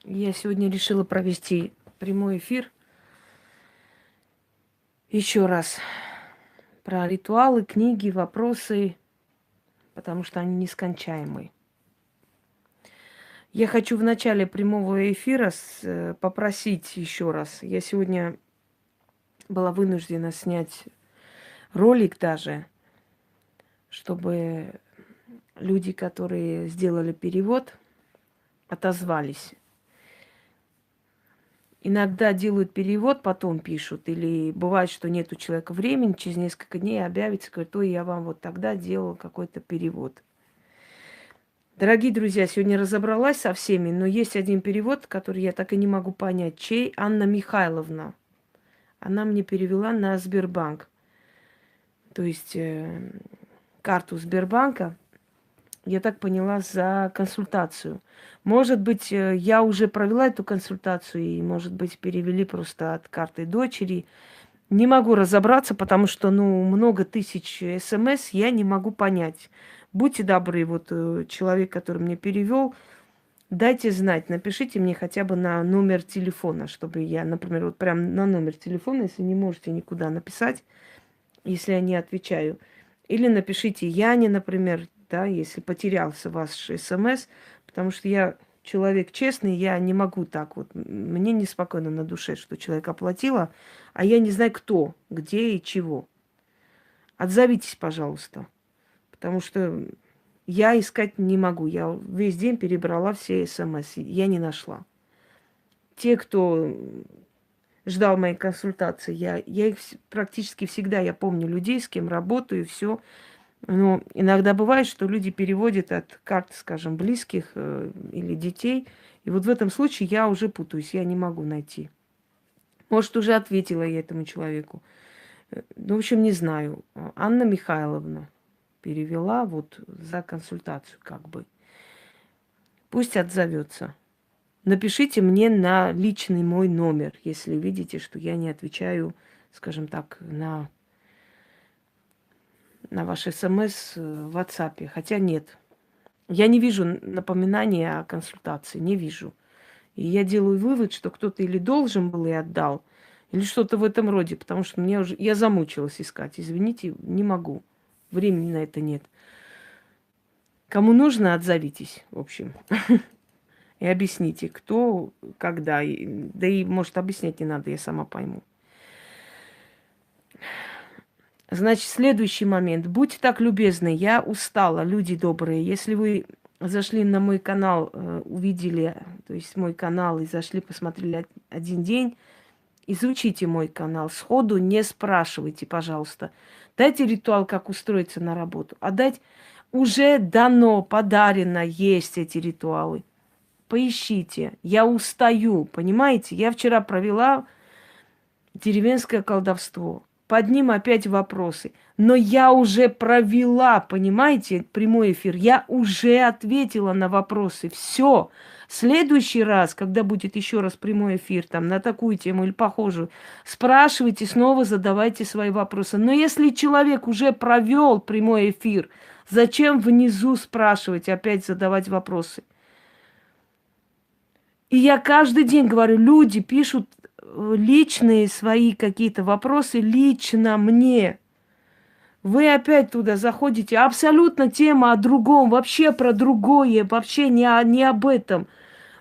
Я сегодня решила провести прямой эфир еще раз про ритуалы, книги, вопросы, потому что они нескончаемы. Я хочу в начале прямого эфира попросить еще раз. Я сегодня была вынуждена снять ролик даже, чтобы люди, которые сделали перевод, отозвались. Иногда делают перевод, потом пишут. Или бывает, что нет у человека времени, через несколько дней объявится, говорит, ой, я вам вот тогда делал какой-то перевод. Дорогие друзья, сегодня разобралась со всеми, но есть один перевод, который я так и не могу понять. Чей? Анна Михайловна. Она мне перевела на Сбербанк. То есть карту Сбербанка, я так поняла, за консультацию. Может быть, я уже провела эту консультацию, и, может быть, перевели просто от карты дочери. Не могу разобраться, потому что, много тысяч СМС я не могу понять. Будьте добры, вот человек, который мне перевел, дайте знать, напишите мне хотя бы на номер телефона, чтобы я, например, вот прям на номер телефона, если не можете никуда написать, если я не отвечаю. Или напишите Яне, например, да, если потерялся ваш СМС, потому что я человек честный, я не могу так вот. Мне неспокойно на душе, что человек оплатила, а я не знаю кто, где и чего. Отзовитесь, пожалуйста, потому что я искать не могу. Я весь день перебрала все СМС, я не нашла. Те, кто ждал моей консультации, я их практически всегда, я помню людей, с кем работаю, все. Но иногда бывает, что люди переводят от карт, скажем, близких или детей. И вот в этом случае я уже путаюсь, я не могу найти. Может, уже ответила я этому человеку. Ну, в общем, не знаю. Анна Михайловна перевела вот за консультацию как бы. Пусть отзовется. Напишите мне на личный мой номер, если видите, что я не отвечаю, скажем так, на ваш СМС в WhatsApp. Хотя нет. Я не вижу напоминания о консультации, не вижу. И я делаю вывод, что кто-то или должен был и отдал, или что-то в этом роде, потому что мне уже я замучилась искать. Извините, не могу. Времени на это нет. Кому нужно, отзовитесь, в общем. И объясните, кто, когда. Да и, может, объяснять не надо, я сама пойму. Значит, следующий момент. Будьте так любезны, я устала, люди добрые. Если вы зашли на мой канал, увидели, то есть мой канал, и зашли, посмотрели один день, изучите мой канал. Сходу не спрашивайте, пожалуйста. Дайте ритуал, как устроиться на работу. А дать уже дано, подарено, есть эти ритуалы. Поищите. Я устаю, понимаете? Я вчера провела деревенское колдовство. Под ним опять вопросы. Но я уже провела, понимаете, прямой эфир. Я уже ответила на вопросы. Все. Следующий раз, когда будет еще раз прямой эфир, там, на такую тему или похожую, спрашивайте, снова задавайте свои вопросы. Но если человек уже провел прямой эфир, зачем внизу спрашивать, опять задавать вопросы? И я каждый день говорю, люди пишут личные свои какие-то вопросы лично мне. Вы опять туда заходите, абсолютно тема о другом, вообще про другое, вообще не об этом.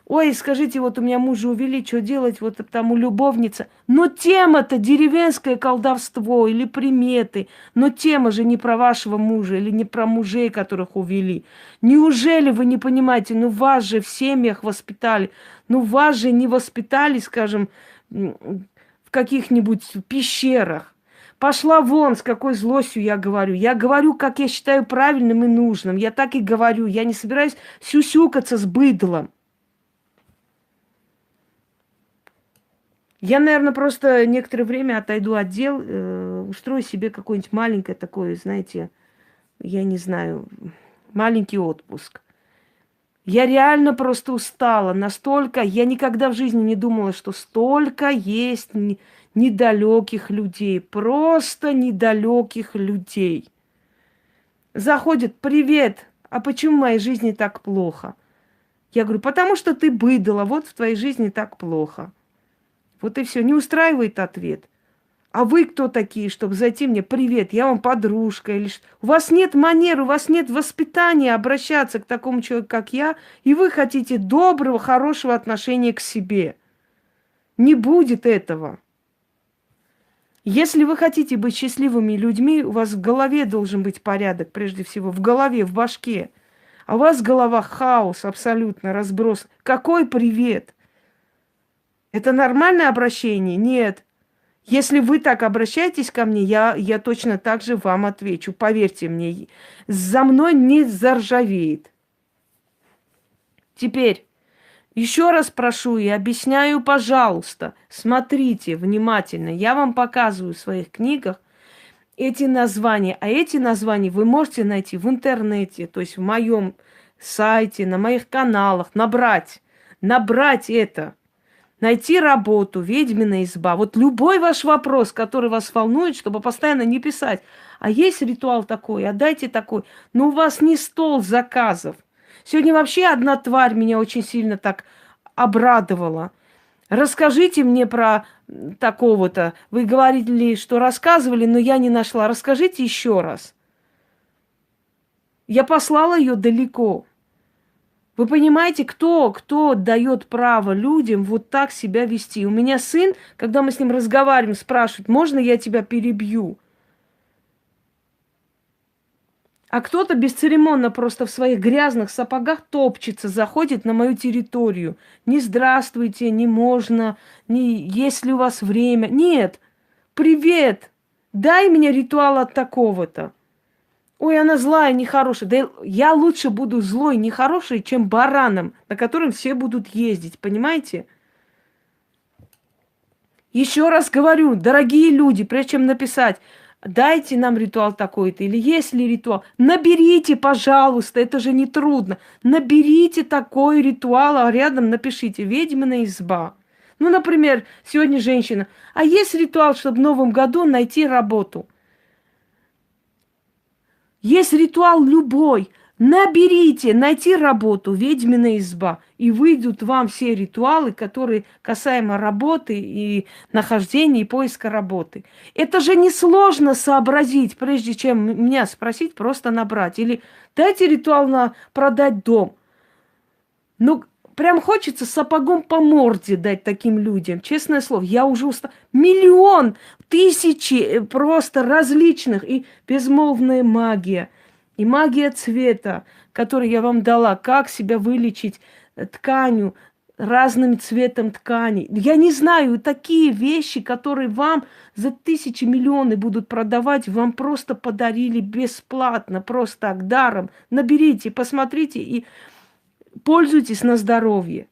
Ой, скажите, вот у меня мужа увели, что делать, вот там у любовница. Но тема-то деревенское колдовство или приметы. Но тема же не про вашего мужа или не про мужей, которых увели. Неужели вы не понимаете, ну вас же в семьях воспитали, ну вас же не воспитали, скажем, в каких-нибудь пещерах. Пошла вон, с какой злостью я говорю. Я говорю, как я считаю правильным и нужным. Я так и говорю. Я не собираюсь сюсюкаться с быдлом. Я, наверное, просто некоторое время отойду от дел, устрою себе какое-нибудь маленькое такое, знаете, я не знаю, маленький отпуск. Я реально просто устала настолько. Я никогда в жизни не думала, что столько есть недалеких людей. Просто недалеких людей. Заходят, привет, а почему в моей жизни так плохо? Я говорю, потому что ты быдала, вот в твоей жизни так плохо. Вот и все. Не устраивает ответ. А вы кто такие, чтобы зайти мне, привет, я вам подружка или что? У вас нет манер, у вас нет воспитания обращаться к такому человеку, как я, и вы хотите доброго, хорошего отношения к себе. Не будет этого. Если вы хотите быть счастливыми людьми, у вас в голове должен быть порядок, прежде всего, в голове, в башке. А у вас голова хаос абсолютно, разброс. Какой привет? Это нормальное обращение? Нет. Если вы так обращаетесь ко мне, я точно так же вам отвечу. Поверьте мне, за мной не заржавеет. Теперь еще раз прошу и объясняю, пожалуйста, смотрите внимательно. Я вам показываю в своих книгах эти названия. А эти названия вы можете найти в интернете, то есть в моем сайте, на моих каналах, набрать это. Найти работу, ведьмина изба. Вот любой ваш вопрос, который вас волнует, чтобы постоянно не писать. А есть ритуал такой, а дайте такой. Но у вас не стол заказов. Сегодня вообще одна тварь меня очень сильно так обрадовала. Расскажите мне про такого-то. Вы говорили, что рассказывали, но я не нашла. Расскажите еще раз. Я послала ее далеко. Вы понимаете, кто дает право людям вот так себя вести? У меня сын, когда мы с ним разговариваем, спрашивает, можно я тебя перебью? А кто-то бесцеремонно просто в своих грязных сапогах топчется, заходит на мою территорию. Не здравствуйте, не можно, не есть ли у вас время. Нет, привет, дай мне ритуал от такого-то. Ой, она злая, нехорошая. Да я лучше буду злой, нехорошей, чем бараном, на котором все будут ездить, понимаете? Еще раз говорю, дорогие люди, прежде чем написать, дайте нам ритуал такой-то, или есть ли ритуал, наберите, пожалуйста, это же не трудно. Наберите такой ритуал, а рядом напишите «Ведьмина изба». Ну, например, сегодня женщина, а есть ритуал, чтобы в Новом году найти работу? Есть ритуал любой. Наберите, найти работу, ведьмина изба. И выйдут вам все ритуалы, которые касаемо работы и нахождения, и поиска работы. Это же несложно сообразить, прежде чем меня спросить, просто набрать. Или дайте ритуал на продать дом. Ну, прям хочется сапогом по морде дать таким людям. Честное слово, я уже устала. Миллион, тысячи просто различных. И безмолвная магия, и магия цвета, которую я вам дала. Как себя вылечить тканью, разным цветом ткани. Я не знаю, такие вещи, которые вам за тысячи, миллионы будут продавать, вам просто подарили бесплатно, просто так, даром. Наберите, посмотрите и пользуйтесь на здоровье.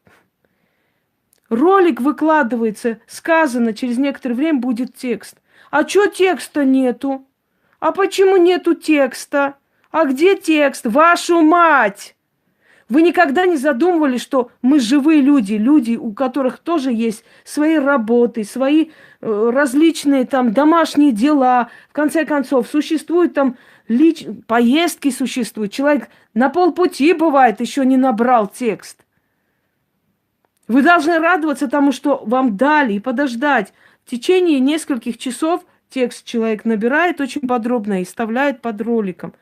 Ролик выкладывается, сказано, через некоторое время будет текст. А чё текста нету? А почему нету текста? А где текст? Вашу мать! Вы никогда не задумывались, что мы живые люди, люди, у которых тоже есть свои работы, свои различные там домашние дела. В конце концов, существуют там поездки существуют. Человек на полпути, бывает, еще не набрал текст. Вы должны радоваться тому, что вам дали, и подождать. В течение нескольких часов текст человек набирает очень подробно и вставляет под роликом.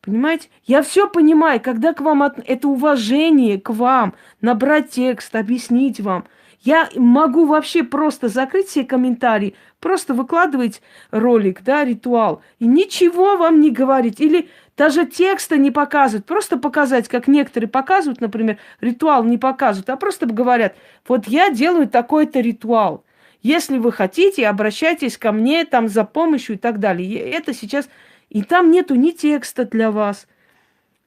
Понимаете? Я все понимаю, когда к вам это уважение к вам, набрать текст, объяснить вам. Я могу вообще просто закрыть все комментарии, просто выкладывать ролик, да, ритуал, и ничего вам не говорить. Или даже текста не показывать, просто показать, как некоторые показывают, например, ритуал не показывают, а просто говорят, вот я делаю такой-то ритуал. Если вы хотите, обращайтесь ко мне там за помощью и так далее. И это сейчас... И там нету ни текста для вас,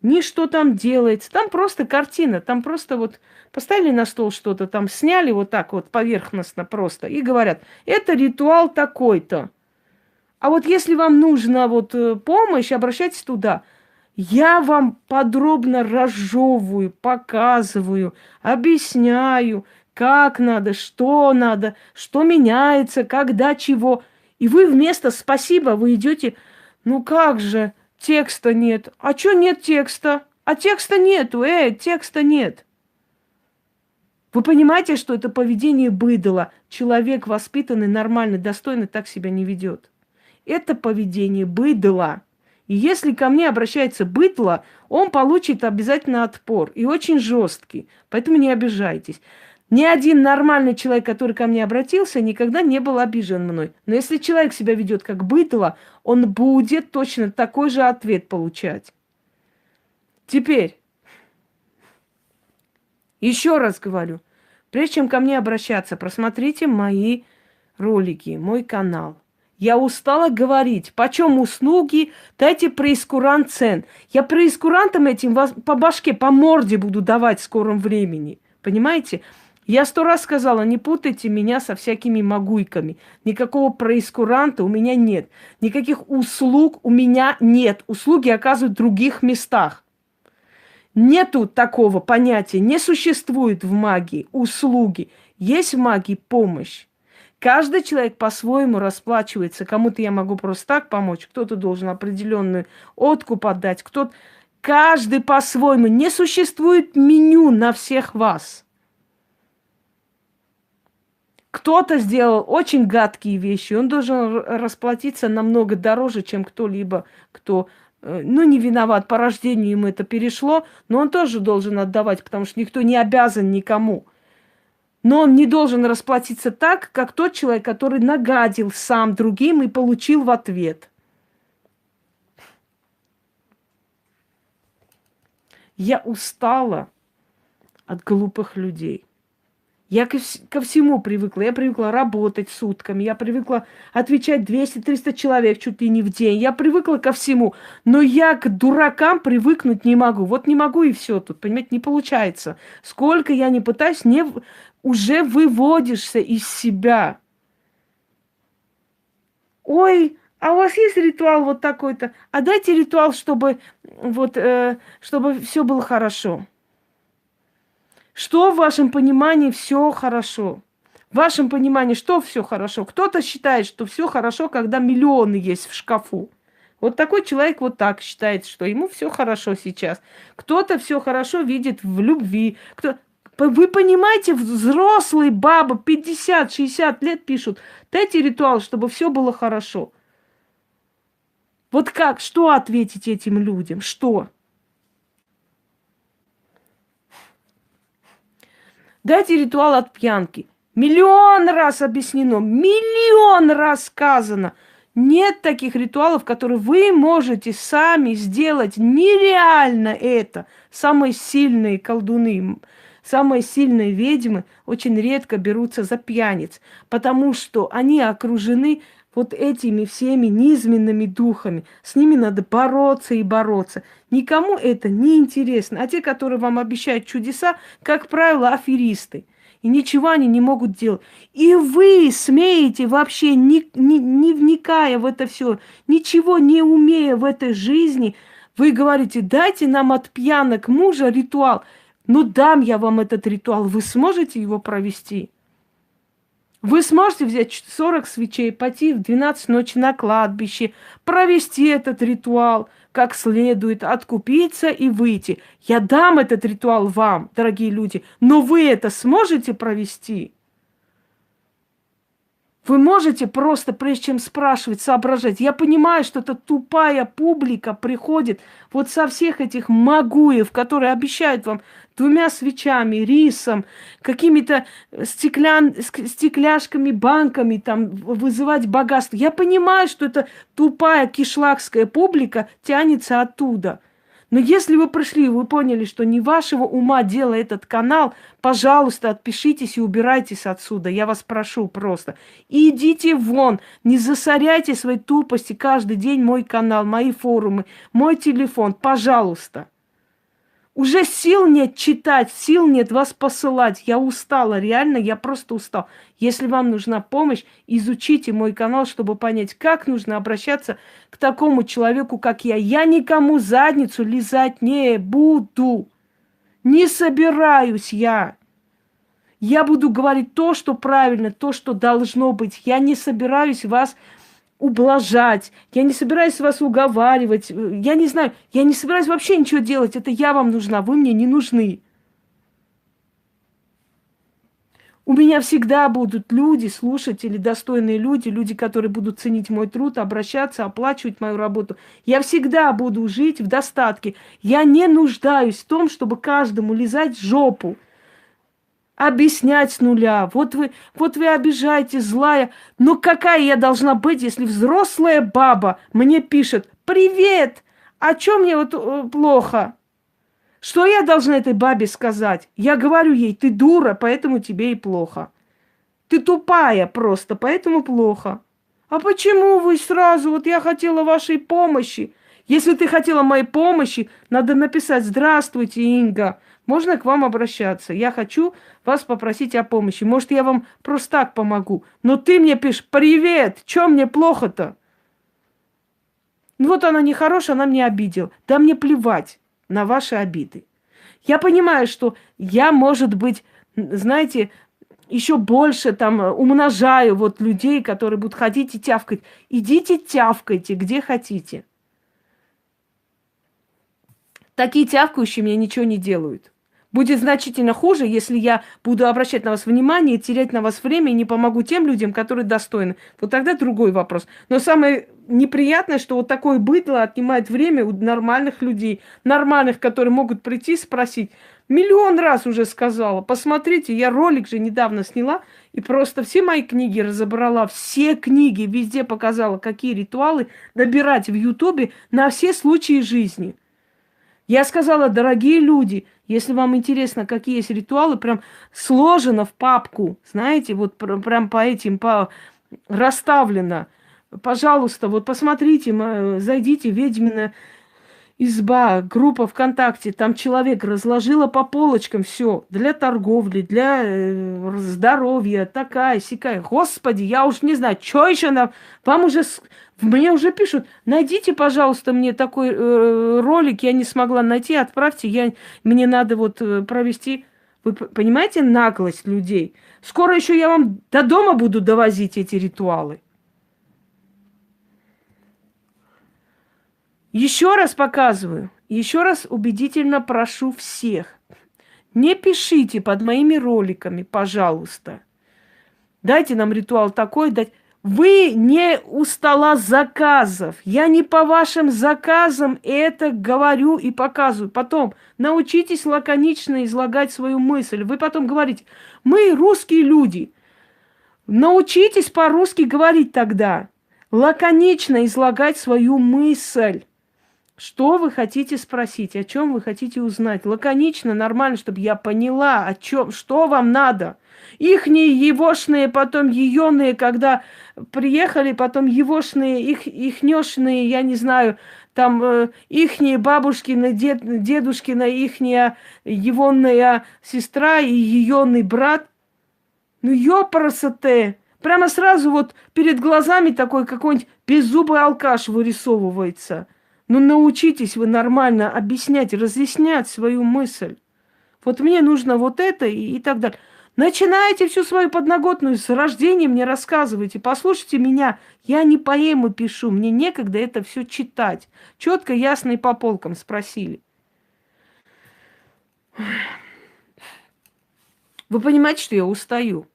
ни что там делается. Там просто картина, там просто вот поставили на стол что-то, там сняли вот так вот поверхностно просто и говорят, это ритуал такой-то. А вот если вам нужна вот помощь, обращайтесь туда. Я вам подробно разжевываю, показываю, объясняю, как надо, что меняется, когда, чего. И вы вместо «спасибо» вы идете... Ну как же, текста нет. А чё нет текста? А текста нету, текста нет. Вы понимаете, что это поведение быдла? Человек воспитанный, нормальный, достойный так себя не ведет. Это поведение быдла. И если ко мне обращается быдло, он получит обязательно отпор. И очень жесткий. Поэтому не обижайтесь. Ни один нормальный человек, который ко мне обратился, никогда не был обижен мной. Но если человек себя ведет как быдло, он будет точно такой же ответ получать. Теперь, еще раз говорю, прежде чем ко мне обращаться, просмотрите мои ролики, мой канал. Я устала говорить, почем услуги, дайте преискурант цен. Я преискурантом этим вас по башке, по морде буду давать в скором времени. Понимаете? Я 100 раз сказала, не путайте меня со всякими магуйками. Никакого преискуранта у меня нет. Никаких услуг у меня нет. Услуги оказывают в других местах. Нету такого понятия, не существует в магии услуги. Есть в магии помощь. Каждый человек по-своему расплачивается. Кому-то я могу просто так помочь, кто-то должен определенную откуп отдать, кто-то... Каждый по-своему. Не существует меню на всех вас. Кто-то сделал очень гадкие вещи, он должен расплатиться намного дороже, чем кто-либо, кто, не виноват, по рождению ему это перешло, но он тоже должен отдавать, потому что никто не обязан никому. Но он не должен расплатиться так, как тот человек, который нагадил сам другим и получил в ответ. Я устала от глупых людей. Я ко всему привыкла. Я привыкла работать сутками. Я привыкла отвечать 200-300 человек чуть ли не в день. Я привыкла ко всему. Но я к дуракам привыкнуть не могу. Вот не могу и все тут. Понимаете, не получается. Сколько я не пытаюсь, уже выводишься из себя. Ой, а у вас есть ритуал вот такой-то? А дайте ритуал, чтобы все было хорошо. Что в вашем понимании все хорошо? В вашем понимании что все хорошо? Кто-то считает, что все хорошо, когда миллионы есть в шкафу. Вот такой человек вот так считает, что ему все хорошо сейчас. Кто-то все хорошо видит в любви. Вы понимаете, взрослые бабы 50-60 лет пишут, дайте ритуал, чтобы все было хорошо. Вот как, что ответить этим людям? Что? Дайте ритуал от пьянки. Миллион раз объяснено, миллион раз сказано. Нет таких ритуалов, которые вы можете сами сделать. Нереально это. Самые сильные колдуны, самые сильные ведьмы очень редко берутся за пьяниц, потому что они окружены вот этими всеми низменными духами. С ними надо бороться и бороться. Никому это не интересно. А те, которые вам обещают чудеса, как правило, аферисты. И ничего они не могут делать. И вы смеете вообще, не вникая в это все, ничего не умея в этой жизни, вы говорите, дайте нам от пьянок мужа ритуал. Ну, дам я вам этот ритуал. Вы сможете его провести? Вы сможете взять 40 свечей, пойти в 12 ночи на кладбище, провести этот ритуал как следует, откупиться и выйти. Я дам этот ритуал вам, дорогие люди, но вы это сможете провести? Вы можете просто, прежде чем спрашивать, соображать. Я понимаю, что это тупая публика приходит вот со всех этих магуев, которые обещают вам 2 свечами, рисом, какими-то стекляшками, банками там вызывать богатство. Я понимаю, что это тупая кишлакская публика тянется оттуда. Но если вы пришли, вы поняли, что не вашего ума дело этот канал, пожалуйста, отпишитесь и убирайтесь отсюда. Я вас прошу просто. И идите вон, не засоряйте своей тупости каждый день мой канал, мои форумы, мой телефон, пожалуйста. Уже сил нет читать, сил нет вас посылать. Я устала, реально, я просто устал. Если вам нужна помощь, изучите мой канал, чтобы понять, как нужно обращаться к такому человеку, как я. Я никому задницу лизать не буду. Не собираюсь я. Я буду говорить то, что правильно, то, что должно быть. Я не собираюсь вас ублажать, я не собираюсь вас уговаривать, я не знаю, я не собираюсь вообще ничего делать, это я вам нужна, вы мне не нужны. У меня всегда будут люди, слушатели, достойные люди, люди, которые будут ценить мой труд, обращаться, оплачивать мою работу. Я всегда буду жить в достатке. Я не нуждаюсь в том, чтобы каждому лизать жопу, объяснять с нуля. Вот вы обижаете, злая. Но какая я должна быть, если взрослая баба мне пишет: «Привет! А чё мне плохо?» Что я должна этой бабе сказать? Я говорю ей: ты дура, поэтому тебе и плохо. Ты тупая просто, поэтому плохо. А почему вы сразу? Вот я хотела вашей помощи. Если ты хотела моей помощи, надо написать: здравствуйте, Инга, можно к вам обращаться? Я хочу вас попросить о помощи. Может, я вам просто так помогу. Но ты мне пишешь: привет, что мне плохо-то? Ну вот она нехорошая, она меня обидела. Да мне плевать на ваши обиды. Я понимаю, что я, может быть, знаете, еще больше там умножаю вот людей, которые будут ходить и тявкать. Идите тявкайте, где хотите. Такие тявкающие мне ничего не делают. Будет значительно хуже, если я буду обращать на вас внимание, терять на вас время и не помогу тем людям, которые достойны. Вот тогда другой вопрос. Но самое неприятное, что вот такое быдло отнимает время у нормальных людей. Нормальных, которые могут прийти и спросить. Миллион раз уже сказала. Посмотрите, я ролик же недавно сняла и просто все мои книги разобрала. Все книги везде показала, какие ритуалы набирать в Ютубе на все случаи жизни. Я сказала: дорогие люди, если вам интересно, какие есть ритуалы, прям сложено в папку, знаете, вот прям по этим, расставлено. Пожалуйста, вот посмотрите, зайдите в «Ведьмина изба», группа ВКонтакте, там человек разложила по полочкам все для торговли, для здоровья, такая, сякая. Господи, я уж не знаю, что еще нам, вам уже, мне уже пишут: найдите, пожалуйста, мне такой ролик, я не смогла найти, отправьте, мне надо вот провести. Вы понимаете наглость людей? Скоро еще я вам до дома буду довозить эти ритуалы. Еще раз показываю, еще раз убедительно прошу всех: не пишите под моими роликами, пожалуйста. Дайте нам ритуал такой, дать. Вы не у стола заказов. Я не по вашим заказам это говорю и показываю. Потом научитесь лаконично излагать свою мысль. Вы потом говорите: мы русские люди. Научитесь по-русски говорить тогда. Лаконично излагать свою мысль. Что вы хотите спросить, о чем вы хотите узнать? Лаконично, нормально, чтобы я поняла, о чем, что вам надо. Ихние егошные, потом еёные, когда приехали, потом егошные, ихнёшные, я не знаю, там ихние бабушкины, дедушкина, ихняя егонная сестра и еёный брат. Ну, ёпарасоте! Прямо сразу вот перед глазами такой какой-нибудь беззубый алкаш вырисовывается. Ну, научитесь вы нормально объяснять, разъяснять свою мысль. Вот мне нужно вот это и так далее. Начинайте всю свою подноготную с рождения мне рассказывайте. Послушайте меня. Я не поэмы пишу, мне некогда это все читать. Четко, ясно и по полкам спросили. Вы понимаете, что я устаю?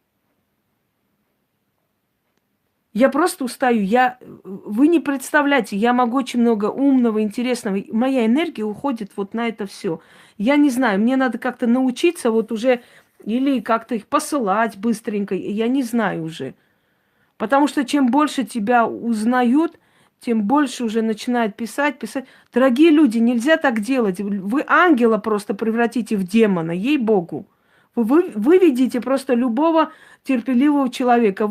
Я просто устаю. Вы не представляете, я могу очень много умного, интересного. Моя энергия уходит вот на это все. Я не знаю, мне надо как-то научиться вот уже или как-то их посылать быстренько. Я не знаю уже. Потому что чем больше тебя узнают, тем больше уже начинают писать. Дорогие люди, нельзя так делать. Вы ангела просто превратите в демона, ей-богу. Вы выведите просто любого терпеливого человека.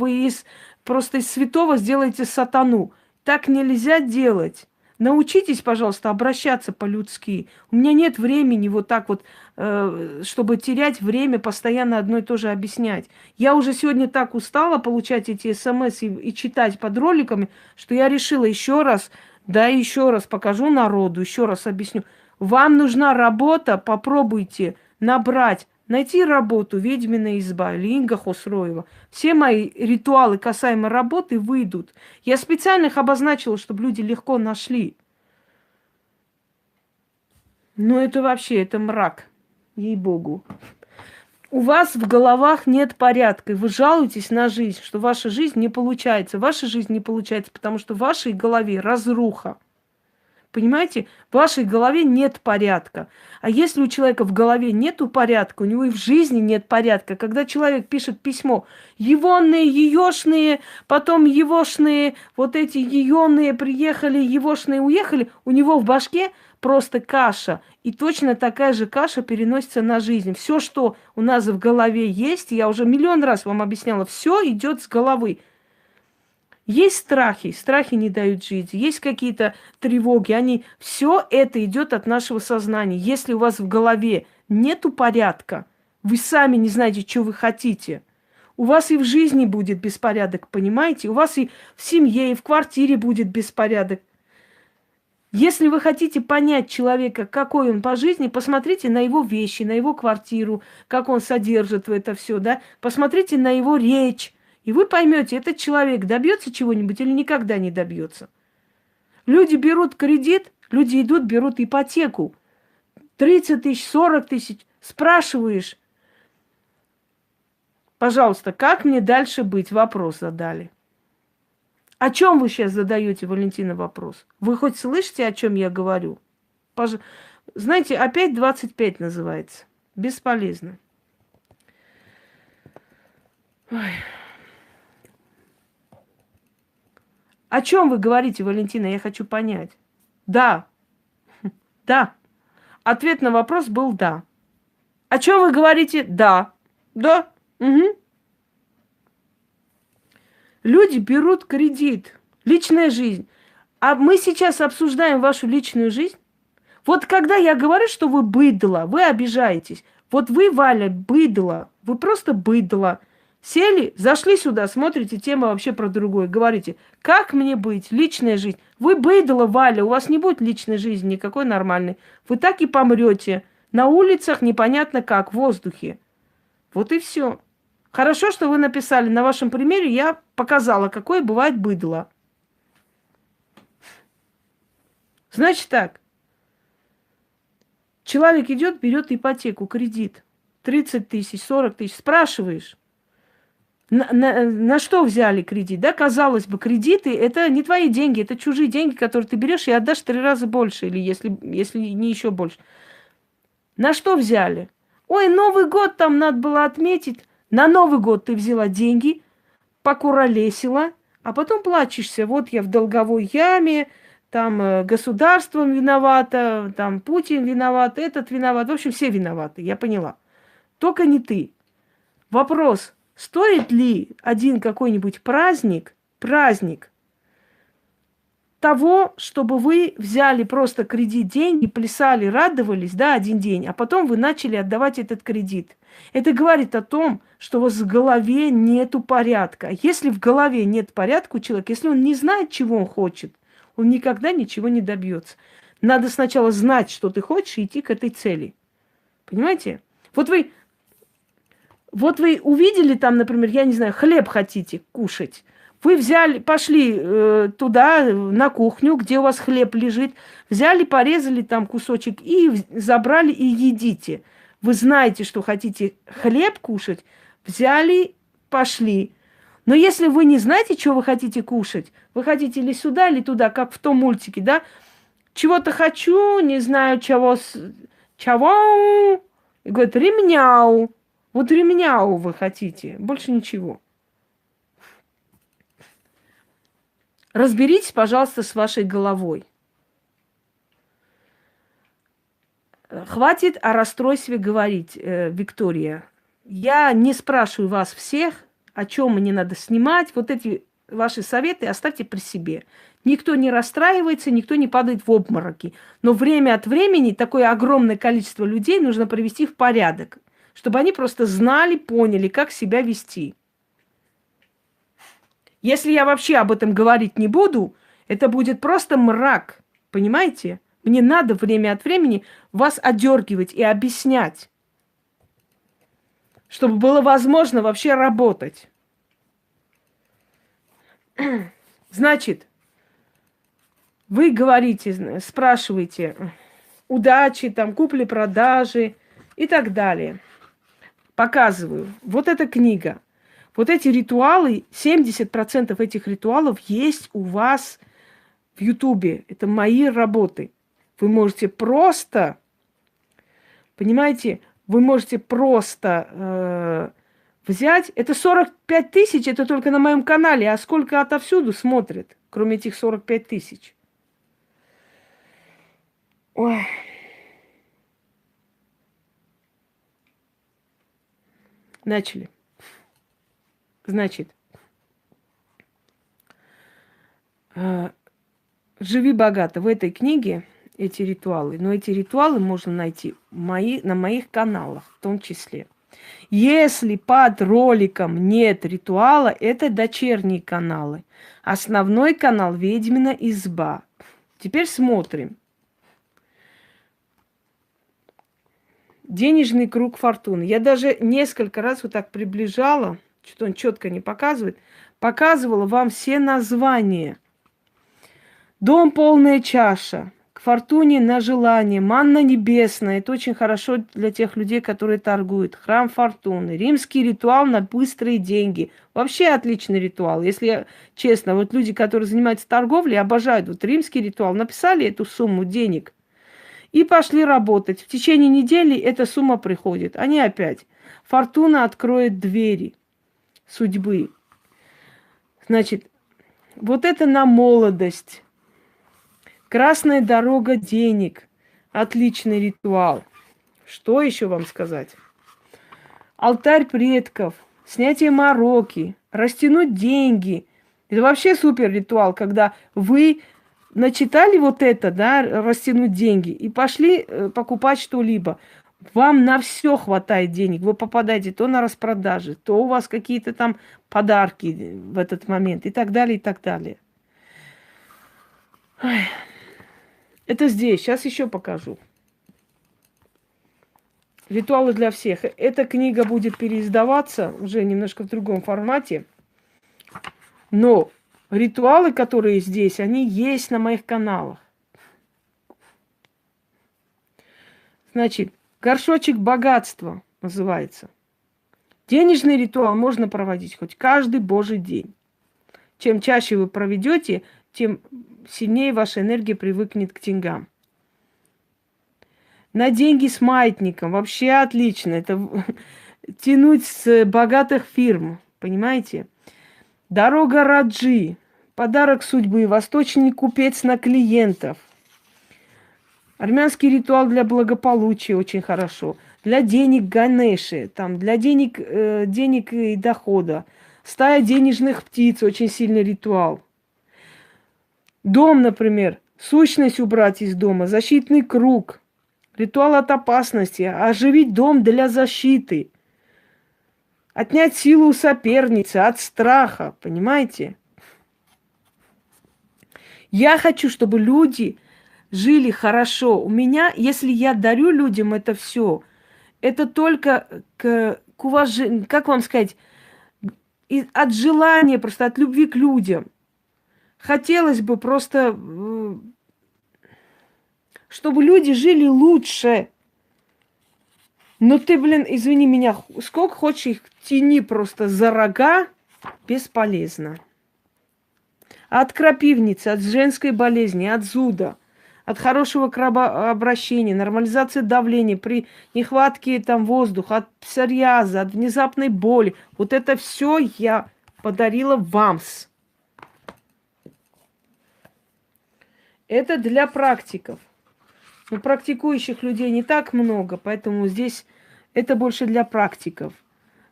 Просто из святого сделаете сатану. Так нельзя делать. Научитесь, пожалуйста, обращаться по-людски. У меня нет времени вот так вот, чтобы терять время, постоянно одно и то же объяснять. Я уже сегодня так устала получать эти смс и читать под роликами, что я решила еще раз покажу народу, еще раз объясню. Вам нужна работа, попробуйте набрать. Найти работу «Ведьмина изба» или Инга Хосроева. Все мои ритуалы касаемо работы выйдут. Я специально их обозначила, чтобы люди легко нашли. Но это вообще, это мрак. Ей-богу. У вас в головах нет порядка, и вы жалуетесь на жизнь, что ваша жизнь не получается. Ваша жизнь не получается, потому что в вашей голове разруха. Понимаете? В вашей голове нет порядка. А если у человека в голове нету порядка, у него и в жизни нет порядка. Когда человек пишет письмо, егоные, еешные, потом егошные, вот эти еёные приехали, егошные уехали, у него в башке просто каша. И точно такая же каша переносится на жизнь. Все, что у нас в голове есть, я уже миллион раз вам объясняла, все идет с головы. Есть страхи, страхи не дают жить, есть какие-то тревоги, все это идет от нашего сознания. Если у вас в голове нету порядка, вы сами не знаете, что вы хотите, у вас и в жизни будет беспорядок, понимаете? У вас и в семье, и в квартире будет беспорядок. Если вы хотите понять человека, какой он по жизни, посмотрите на его вещи, на его квартиру, как он содержит в это все, да? Посмотрите на его речь. И вы поймете, этот человек добьется чего-нибудь или никогда не добьется. Люди берут кредит, люди идут, берут ипотеку. 30 тысяч, 40 тысяч. Спрашиваешь, пожалуйста, как мне дальше быть? Вопрос задали. О чем вы сейчас задаете, Валентина, вопрос? Вы хоть слышите, о чем я говорю? Знаете, опять 25 называется. Бесполезно. Ой. О чем вы говорите, Валентина? Я хочу понять. Да. Да. Ответ на вопрос был да. О чем вы говорите? Да. Да. Угу. Люди берут кредит. Личная жизнь. А мы сейчас обсуждаем вашу личную жизнь. Вот когда я говорю, что вы быдло, вы обижаетесь. Вот вы, Валя, быдло. Вы просто быдло. Сели, зашли сюда, смотрите, тема вообще про другое. Говорите, как мне быть, личная жизнь. Вы быдло, Валя, у вас не будет личной жизни никакой нормальной. Вы так и помрете. На улицах непонятно как, в воздухе. Вот и все. Хорошо, что вы написали. На вашем примере я показала, какое бывает быдло. Значит так. Человек идет, берет ипотеку, кредит. 30 тысяч, 40 тысяч. Спрашиваешь. На что взяли кредит? Да, казалось бы, кредиты – это не твои деньги, это чужие деньги, которые ты берешь и отдашь 3 раза больше, или если не еще больше. На что взяли? Ой, Новый год там надо было отметить. На Новый год ты взяла деньги, покуролесила, а потом плачешься. Вот я в долговой яме, там государством виновата, там Путин виноват, этот виноват. В общем, все виноваты, я поняла. Только не ты. Вопрос. Стоит ли один какой-нибудь праздник того, чтобы вы взяли просто кредит, деньги, плясали, радовались, да, один день, а потом вы начали отдавать этот кредит? Это говорит о том, что у вас в голове нету порядка. Если в голове нет порядка у человека, если он не знает, чего он хочет, он никогда ничего не добьется. Надо сначала знать, что ты хочешь, и идти к этой цели. Понимаете? Вот вы увидели там, например, я не знаю, хлеб хотите кушать. Вы взяли, пошли туда, на кухню, где у вас хлеб лежит, взяли, порезали там кусочек и забрали и едите. Вы знаете, что хотите хлеб кушать, взяли, пошли. Но если вы не знаете, что вы хотите кушать, вы хотите или сюда, или туда, как в том мультике, да? Чего-то хочу, не знаю, чего, и говорит, ремняу. Вот ремняу вы хотите, больше ничего. Разберитесь, пожалуйста, с вашей головой. Хватит о расстройстве говорить, Виктория. Я не спрашиваю вас всех, о чем мне надо снимать. Вот эти ваши советы оставьте при себе. Никто не расстраивается, никто не падает в обмороки. Но время от времени такое огромное количество людей нужно привести в порядок, чтобы они просто знали, поняли, как себя вести. Если я вообще об этом говорить не буду, это будет просто мрак, понимаете? Мне надо время от времени вас одергивать и объяснять, чтобы было возможно вообще работать. Значит, вы говорите, спрашиваете удачи, там, купли-продажи и так далее. Показываю. Вот эта книга. Вот эти ритуалы, 70% этих ритуалов есть у вас в Ютубе. Это мои работы. Вы можете просто, понимаете, вы можете просто взять. Это 45 тысяч, это только на моем канале. А сколько отовсюду смотрят, кроме этих 45 тысяч? Ой. Начали. Значит, «Живи богато». В этой книге эти ритуалы. Но эти ритуалы можно найти на моих каналах в том числе. Если под роликом нет ритуала, это дочерние каналы. Основной канал «Ведьмина изба». Теперь смотрим. Денежный круг фортуны. Я даже несколько раз вот так приближала, что-то он четко не показывает, показывала вам все названия. Дом полная чаша, к фортуне на желание, манна небесная. Это очень хорошо для тех людей, которые торгуют. Храм фортуны, римский ритуал на быстрые деньги. Вообще отличный ритуал. Если я честно, вот люди, которые занимаются торговлей, обожают вот римский ритуал. Написали эту сумму денег и пошли работать. В течение недели эта сумма приходит. Они опять. Фортуна откроет двери судьбы. Значит, вот это на молодость. Красная дорога денег. Отличный ритуал. Что еще вам сказать? Алтарь предков. Снятие мороки. Растянуть деньги. Это вообще супер ритуал, когда вы начитали вот это, да, растянуть деньги, и пошли покупать что-либо. Вам на все хватает денег. Вы попадаете то на распродажи, то у вас какие-то там подарки в этот момент, и так далее, и так далее. Ой. Это здесь. Сейчас еще покажу. Ритуалы для всех. Эта книга будет переиздаваться уже немножко в другом формате. Но ритуалы, которые здесь, они есть на моих каналах. Значит, горшочек богатства называется. Денежный ритуал можно проводить хоть каждый божий день. Чем чаще вы проведете, тем сильнее ваша энергия привыкнет к деньгам. На деньги с маятником. Вообще отлично. Это тянуть с богатых фирм. Понимаете? Дорога Раджи. Подарок судьбы. Восточный купец на клиентов. Армянский ритуал для благополучия очень хорошо. Для денег Ганеши. Там, для денег и дохода. Стая денежных птиц. Очень сильный ритуал. Дом, например. Сущность убрать из дома. Защитный круг. Ритуал от опасности. Оживить дом для защиты. Отнять силу у соперницы от страха. Понимаете? Я хочу, чтобы люди жили хорошо. У меня, если я дарю людям это все, это только к уважению, как вам сказать, от желания, просто от любви к людям. Хотелось бы просто, чтобы люди жили лучше. Но ты, блин, извини меня, сколько хочешь их тяни просто за рога, бесполезно. От крапивницы, от женской болезни, от зуда, от хорошего кровообращения, нормализации давления при нехватке там воздуха, от псориаза, от внезапной боли. Вот это все я подарила вам. Это для практиков. Но практикующих людей не так много, поэтому здесь это больше для практиков.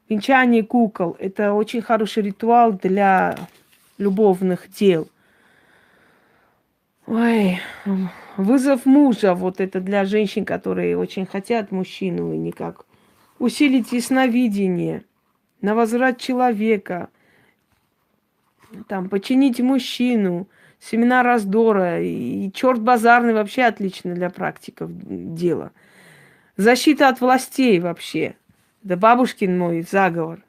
Венчание кукол – это очень хороший ритуал для любовных дел. Ой, вызов мужа, вот это для женщин, которые очень хотят мужчину и никак. Усилить ясновидение, на возврат человека, там, починить мужчину, семена раздора, и черт базарный вообще отлично для практиков дело. Защита от властей вообще. Да бабушкин мой заговор.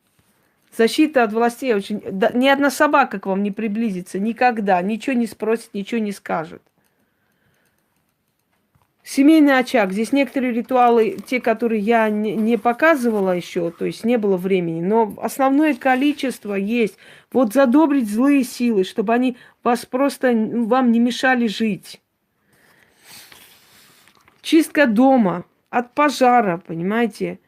Защита от властей очень... Да, ни одна собака к вам не приблизится никогда. Ничего не спросит, ничего не скажет. Семейный очаг. Здесь некоторые ритуалы, те, которые я не показывала еще, то есть не было времени, но основное количество есть. Вот задобрить злые силы, чтобы они вас просто, вам не мешали жить. Чистка дома от пожара, понимаете?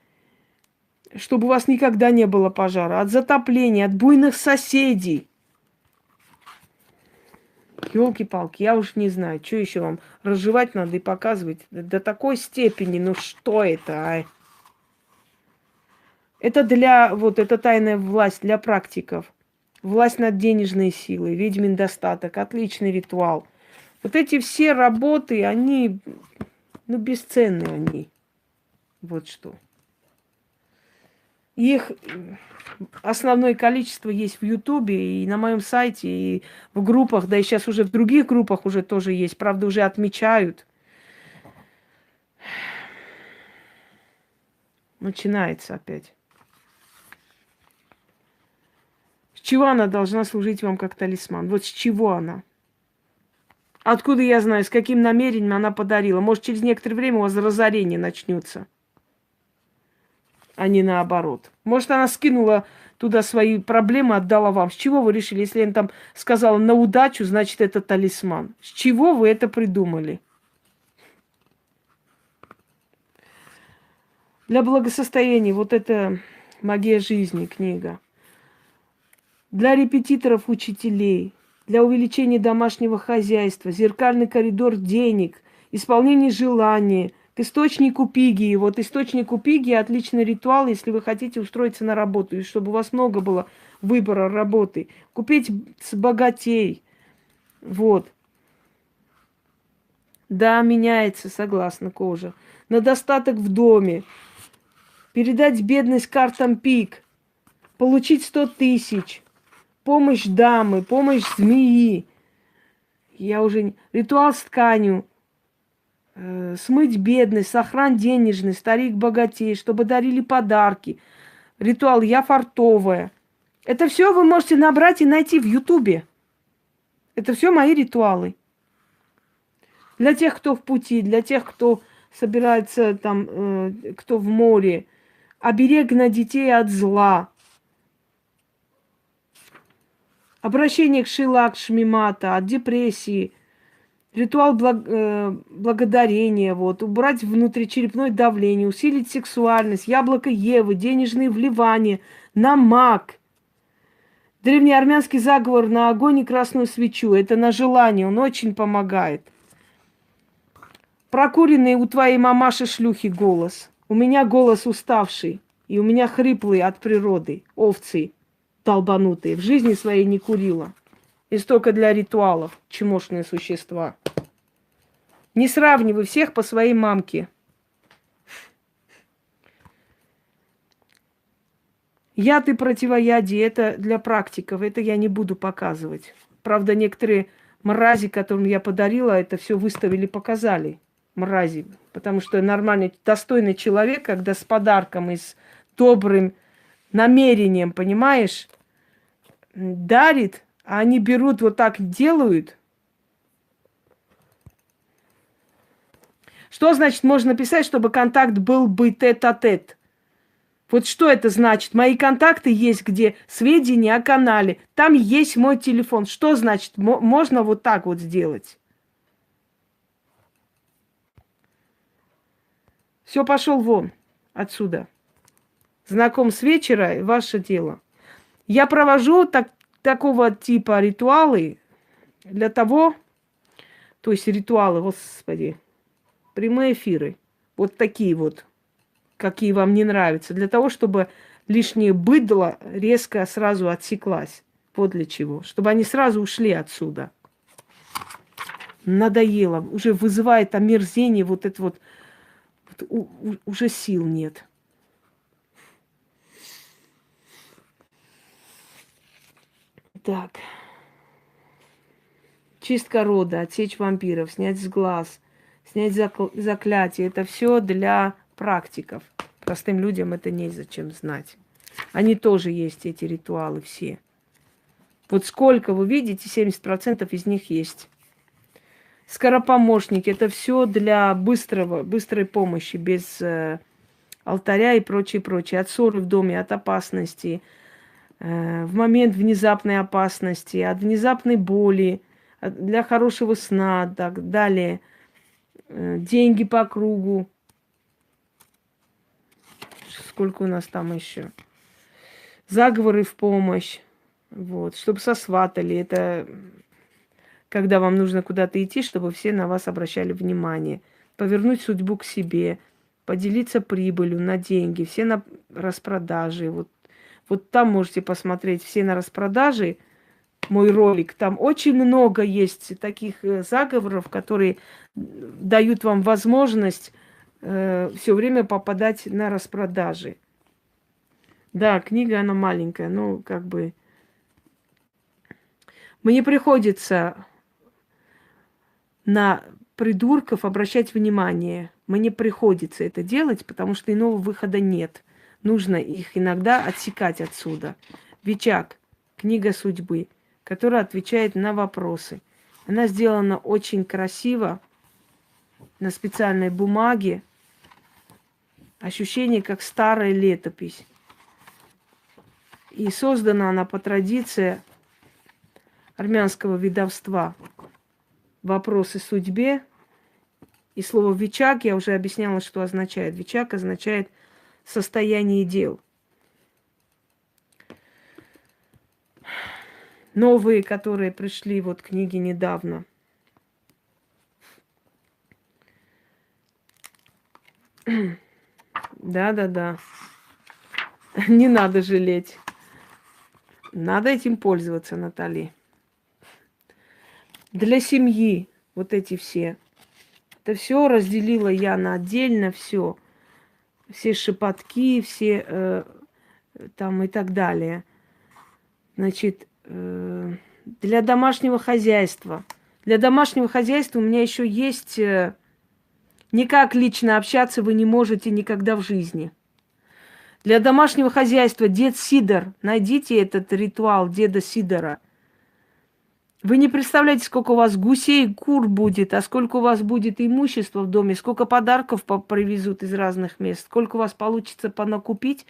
Чтобы у вас никогда не было пожара. От затопления, от буйных соседей. Ёлки-палки, я уж не знаю, что еще вам разжевать надо и показывать. До такой степени, ну что это, а? Это для, вот, это тайная власть для практиков. Власть над денежной силой, ведьмин достаток, отличный ритуал. Вот эти все работы, они, ну, бесценны они. Вот что. Их основное количество есть в Ютубе и на моем сайте, и в группах, да и сейчас уже в других группах уже тоже есть. Правда, уже отмечают. Начинается опять. С чего она должна служить вам как талисман? Вот с чего она? Откуда я знаю, с каким намерением она подарила? Может, через некоторое время у вас разорение начнется, а не наоборот. Может, она скинула туда свои проблемы, отдала вам. С чего вы решили? Если она там сказала на удачу, значит, это талисман. С чего вы это придумали? Для благосостояния. Вот это «Магия жизни» книга. Для репетиторов, учителей. Для увеличения домашнего хозяйства. Зеркальный коридор денег. Исполнение желаний. К источнику пиги. Вот источнику пиги отличный ритуал, если вы хотите устроиться на работу. И чтобы у вас много было выбора работы. Купить с богатей. Вот. Да, меняется, согласна, кожа. На достаток в доме. Передать бедность картам пик. Получить 100 тысяч. Помощь дамы, помощь змеи. Я уже... Ритуал с тканью. Смыть бедность, сохран денежный, старик богатей, чтобы дарили подарки. Ритуал «Я фартовая». Это все вы можете набрать и найти в Ютубе. Это все мои ритуалы. Для тех, кто в пути, для тех, кто собирается там, кто в море. Оберег на детей от зла. Обращение к Шила, к Шмимата, от депрессии. Ритуал благодарения, вот, убрать внутричерепное давление, усилить сексуальность, яблоко Евы, денежные вливания, намак. Древнеармянский заговор на огонь и красную свечу. Это на желание, он очень помогает. Прокуренный у твоей мамаши шлюхи голос. У меня голос уставший, и у меня хриплый от природы, овцы долбанутые. В жизни своей не курила. И столько для ритуалов, чмошные существа. Не сравнивай всех по своей мамке. Яд и противоядие – это для практиков, это я не буду показывать. Правда, некоторые мрази, которым я подарила, это все выставили, показали. Мрази. Потому что нормальный, достойный человек, когда с подарком и с добрым намерением, понимаешь, дарит, а они берут, вот так делают. Что значит можно написать, чтобы контакт был бы тет-а-тет? Вот что это значит? Мои контакты есть, где сведения о канале. Там есть мой телефон. Что значит? Можно вот так вот сделать? Все, пошел вон отсюда. Знаком с вечера, ваше дело. Я провожу такого типа ритуалы для того, то есть ритуалы, господи, прямые эфиры. Вот такие вот, какие вам не нравятся. Для того, чтобы лишнее быдло резко сразу отсеклась. Вот для чего. Чтобы они сразу ушли отсюда. Надоело. Уже вызывает омерзение вот это вот. Уже сил нет. Так. Чистка рода, отсечь вампиров, снять с глаз, снять заклятие. Это все для практиков. Простым людям это незачем знать. Они тоже есть, эти ритуалы все. Вот сколько вы видите, 70% из них есть. скоропомощник. Это все для быстрой помощи, без алтаря и прочее, прочее. От ссоры в доме, от опасности, в момент внезапной опасности, от внезапной боли, для хорошего сна, так далее. Деньги по кругу. Сколько у нас там еще? Заговоры в помощь. Вот. Чтобы сосватали. Это когда вам нужно куда-то идти, чтобы все на вас обращали внимание. Повернуть судьбу к себе. Поделиться прибылью на деньги. Все на распродаже. Вот там можете посмотреть все на распродаже. Мой ролик. Там очень много есть таких заговоров, которые дают вам возможность все время попадать на распродажи. Да, книга, она маленькая, ну, как бы... Мне приходится на придурков обращать внимание. Мне приходится это делать, потому что иного выхода нет. Нужно их иногда отсекать отсюда. Вичак, книга судьбы, которая отвечает на вопросы. Она сделана очень красиво, на специальной бумаге. Ощущение, как старая летопись. И создана она по традиции армянского ведовства. Вопросы судьбе. И слово «вичак» я уже объясняла, что означает. «Вичак» означает состояние дел. Новые, которые пришли, вот книги недавно. Да. Не надо жалеть. Надо этим пользоваться, Натали. Для семьи вот эти все. Это все разделила я на отдельно все. Все шепотки, все там и так далее. Значит, для домашнего хозяйства. Для домашнего хозяйства у меня еще есть... Никак лично общаться вы не можете никогда в жизни. Для домашнего хозяйства дед Сидор. Найдите этот ритуал деда Сидора. Вы не представляете, сколько у вас гусей, кур будет, а сколько у вас будет имущества в доме, сколько подарков привезут из разных мест, сколько у вас получится понакупить.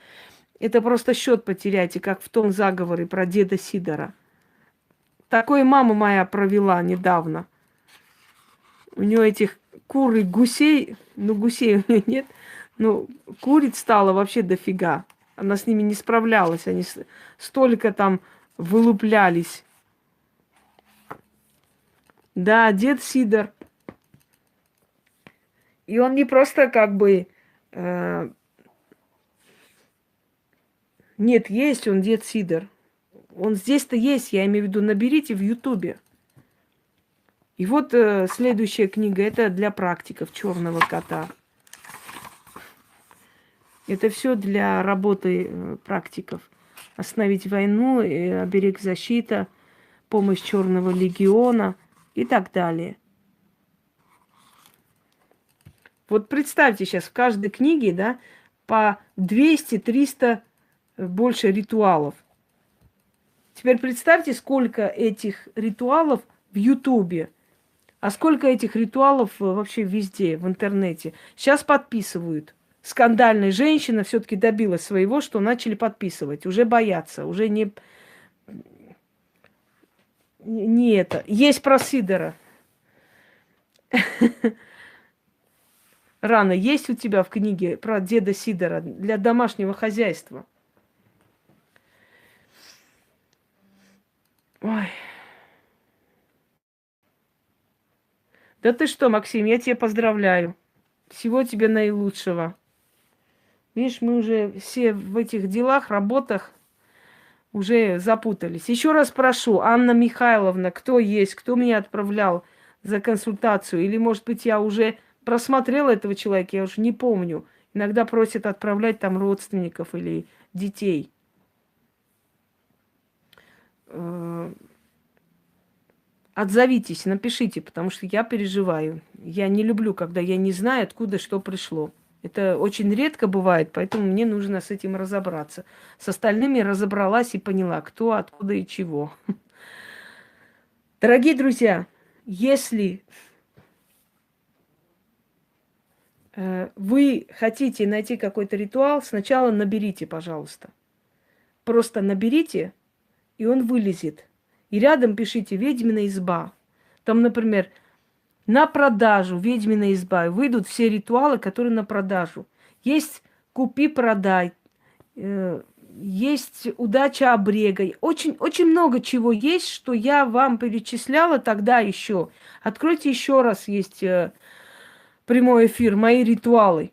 Это просто счет потеряйте, как в том заговоре про деда Сидора. Такое мама моя провела недавно. У нее этих кур и гусей, ну гусей у нее нет, но куриц стало вообще дофига. Она с ними не справлялась, они столько там вылуплялись. Да, дед Сидор. И он не просто как бы... Нет, есть он, дед Сидор. Он здесь-то есть, я имею в виду, наберите в Ютубе. И вот следующая книга, это для практиков черного кота. Это все для работы практиков. Остановить войну, оберег защита, помощь Черного легиона и так далее. Вот представьте сейчас, в каждой книге, да, по 200-300 больше ритуалов. Теперь представьте, сколько этих ритуалов в Ютубе. А сколько этих ритуалов вообще везде, в интернете. Сейчас подписывают. Скандальная женщина все-таки добилась своего, что начали подписывать. Уже боятся, уже не это. Есть про Сидора. Рано, есть у тебя в книге про деда Сидора для домашнего хозяйства? Ой. Да ты что, Максим, я тебя поздравляю. Всего тебе наилучшего. Видишь, мы уже все в этих делах, работах уже запутались. Еще раз прошу, Анна Михайловна, кто есть, кто меня отправлял за консультацию? Или, может быть, я уже просмотрела этого человека, я уже не помню. Иногда просят отправлять там родственников или детей. Отзовитесь, напишите, потому что я переживаю. Я не люблю, когда я не знаю, откуда что пришло. Это очень редко бывает, поэтому мне нужно с этим разобраться. С остальными разобралась и поняла, кто, откуда и чего. Дорогие друзья, если Вы хотите найти какой-то ритуал, сначала наберите, пожалуйста. Просто наберите, и он вылезет. И рядом пишите «Ведьмина изба». Там, например, на продажу «Ведьмина изба». Выйдут все ритуалы, которые на продажу. Есть «Купи-продай», есть «Удача обрега». Очень, очень много чего есть, что я вам перечисляла тогда еще. Откройте еще раз, есть прямой эфир «Мои ритуалы».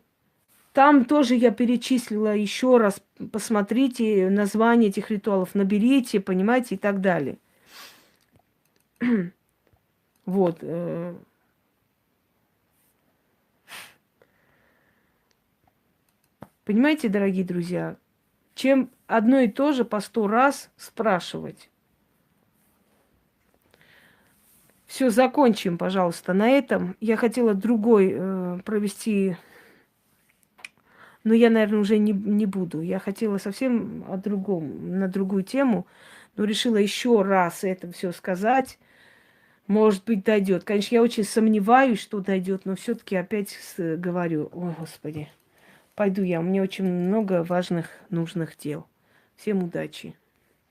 Там тоже я перечислила еще раз. Посмотрите название этих ритуалов, наберите, понимаете, и так далее. Вот. Понимаете, дорогие друзья, чем одно и то же по 100 раз спрашивать. Все, закончим, пожалуйста, на этом. Я хотела другой провести, но я, наверное, уже не буду. Я хотела совсем о другом, на другую тему, но решила еще раз это все сказать. Может быть, дойдет. Конечно, я очень сомневаюсь, что дойдет, но все-таки опять говорю, о, Господи, пойду я, у меня очень много важных, нужных дел. Всем удачи.